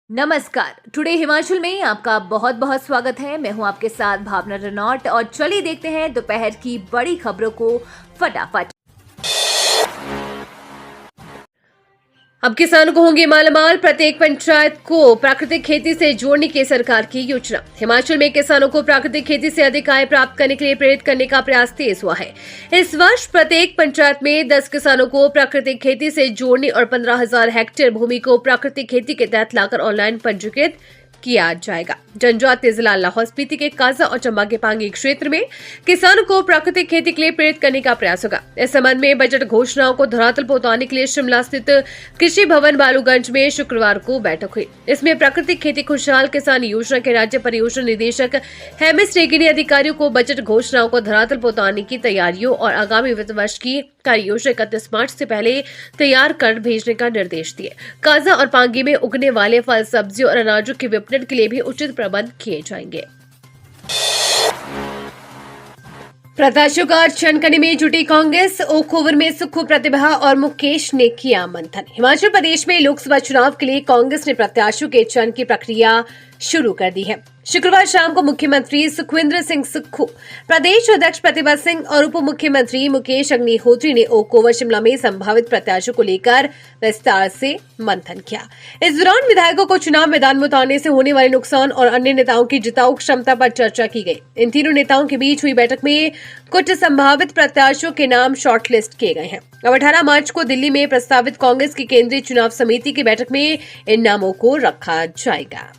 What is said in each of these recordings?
नमस्कार। टुडे हिमाचल में आपका बहुत बहुत स्वागत है। मैं हूं आपके साथ भावना रनौट और चलिए देखते हैं दोपहर की बड़ी खबरों को फटाफट। अब किसानों को होंगे मालामाल, प्रत्येक पंचायत को प्राकृतिक खेती से जोड़ने की सरकार की योजना। हिमाचल में किसानों को प्राकृतिक खेती से अधिक आय प्राप्त करने के लिए प्रेरित करने का प्रयास तेज हुआ है। इस वर्ष प्रत्येक पंचायत में 10 किसानों को प्राकृतिक खेती से जोड़ने और 15,000 हेक्टेयर भूमि को प्राकृतिक खेती के तहत लाकर ऑनलाइन पंजीकृत किया जाएगा। जनजातीय जिला लाहौल स्पीति के काजा और चंबा के पांगी क्षेत्र में किसानों को प्राकृतिक खेती के लिए प्रेरित करने का प्रयास होगा। इस संबंध में बजट घोषणाओं को धरातल पर उतारने के लिए शिमला स्थित कृषि भवन बालूगंज में शुक्रवार को बैठक हुई। इसमें प्राकृतिक खेती खुशहाल किसान योजना के राज्य परियोजना निदेशक हेमिस रेगी ने अधिकारियों को बजट घोषणाओं को धरातल पर उतारने की तैयारियों और आगामी वित्त वर्ष की कार्य योजना 31 मार्च से पहले तैयार कर भेजने का निर्देश दिए। काजा और पांगी में उगने वाले फल, सब्जियों और अनाजों के विपणन के लिए भी उचित प्रबंध किए जाएंगे। प्रत्याशियों का चयन करने में जुटी कांग्रेस, ओक ओवर में सुक्खू, प्रतिभा और मुकेश ने किया मंथन। हिमाचल प्रदेश में लोकसभा चुनाव के लिए कांग्रेस ने प्रत्याशियों के चयन की प्रक्रिया शुरू कर दी है। शुक्रवार शाम को मुख्यमंत्री सुखविंदर सिंह सुक्खू, प्रदेश अध्यक्ष प्रतिभा सिंह और उप मुख्यमंत्री मुकेश अग्निहोत्री ने ओक ओवर शिमला में संभावित प्रत्याशियों को लेकर विस्तार से मंथन किया। इस दौरान विधायकों को चुनाव मैदान में उतारने से होने वाले नुकसान और अन्य नेताओं की जिताऊ क्षमता पर चर्चा की गई। इन तीनों नेताओं के बीच हुई बैठक में कुछ संभावित प्रत्याशियों के नाम शॉर्टलिस्ट किए गए हैं। अब 18 मार्च को दिल्ली में प्रस्तावित कांग्रेस की केंद्रीय चुनाव समिति की बैठक में इन नामों को रखा जाएगा।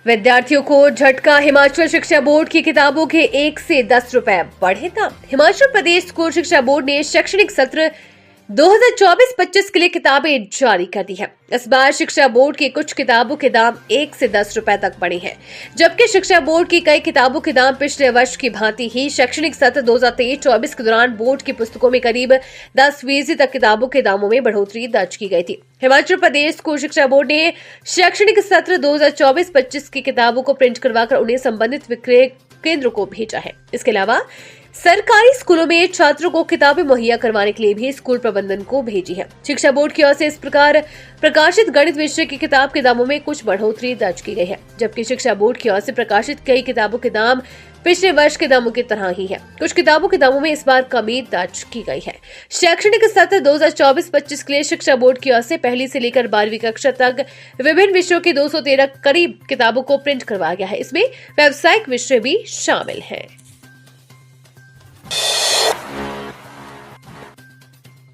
विद्यार्थियों को झटका, हिमाचल शिक्षा बोर्ड की किताबों के 1 से 10 रुपए बढ़े दाम। हिमाचल प्रदेश स्कूल शिक्षा बोर्ड ने शैक्षणिक सत्र 2024-25 के लिए किताबें जारी कर दी है। इस बार शिक्षा बोर्ड की कुछ किताबों के दाम 1 से 10 रुपए तक बढ़े हैं, जबकि शिक्षा बोर्ड की कई किताबों के दाम पिछले वर्ष की भांति ही शैक्षणिक सत्र 2023-24 के दौरान बोर्ड की पुस्तकों में करीब 10% तक किताबों के दामों में बढ़ोतरी दर्ज की गई थी। हिमाचल प्रदेश स्कूल शिक्षा बोर्ड ने शैक्षणिक सत्र 2024-25 की किताबों को प्रिंट करवाकर उन्हें संबंधित विक्रय केंद्रों को भेजा है। इसके अलावा सरकारी स्कूलों में छात्रों को किताबें मुहैया करवाने के लिए भी स्कूल प्रबंधन को भेजी है। शिक्षा बोर्ड की ओर से इस प्रकार प्रकाशित गणित विषय की किताब के दामों में कुछ बढ़ोतरी दर्ज की गई है, जबकि शिक्षा बोर्ड की ओर से प्रकाशित कई किताबों के दाम पिछले वर्ष के दामों की तरह ही है। कुछ किताबों के दामों में इस बार कमी दर्ज की गई है। शैक्षणिक सत्र 2024-25 के लिए शिक्षा बोर्ड की ओर से पहली से लेकर 12वीं कक्षा तक विभिन्न विषयों की 213 करीब किताबों को प्रिंट करवाया गया है। इसमें व्यावसायिक विषय भी शामिल है।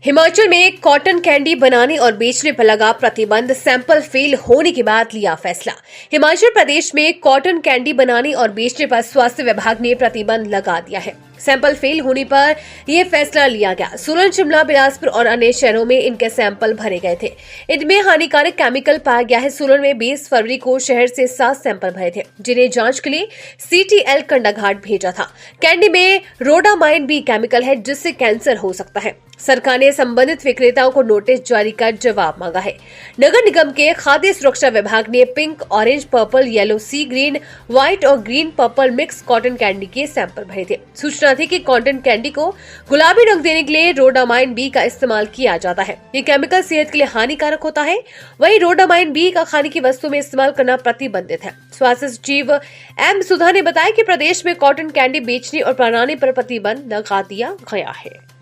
हिमाचल में कॉटन कैंडी बनाने और बेचने पर लगा प्रतिबंध, सैंपल फेल होने के बाद लिया फैसला। हिमाचल प्रदेश में कॉटन कैंडी बनाने और बेचने पर स्वास्थ्य विभाग ने प्रतिबंध लगा दिया है। सैंपल फेल होने पर यह फैसला लिया गया। सोलन, शिमला, बिलासपुर और अन्य शहरों में इनके सैंपल भरे गए थे। इनमें हानिकारक केमिकल पाया गया है। सोलन में 20 फरवरी को शहर से 7 सैंपल भरे थे, जिन्हें जांच के लिए CTL कंडाघाट भेजा था। कैंडी में रोडामाइन भी केमिकल है, जिससे कैंसर हो सकता है। सरकार ने संबंधित विक्रेताओं को नोटिस जारी कर जवाब मांगा है। नगर निगम के खाद्य सुरक्षा विभाग ने पिंक, ऑरेंज, पर्पल, येलो, सी ग्रीन, व्हाइट और green purple mix cotton candy के सैंपल भरे थे। सूचना थी कि कॉटन कैंडी को गुलाबी रंग देने के लिए रोडामाइन बी का इस्तेमाल किया जाता है। ये केमिकल सेहत के लिए हानिकारक होता है। वहीं रोडामाइन बी का खाने की वस्तु में इस्तेमाल करना प्रतिबंधित है। स्वास्थ्य सचिव M सुधा ने बताया कि प्रदेश में कॉटन कैंडी बेचने और बनाने पर प्रतिबंध लगा दिया गया है।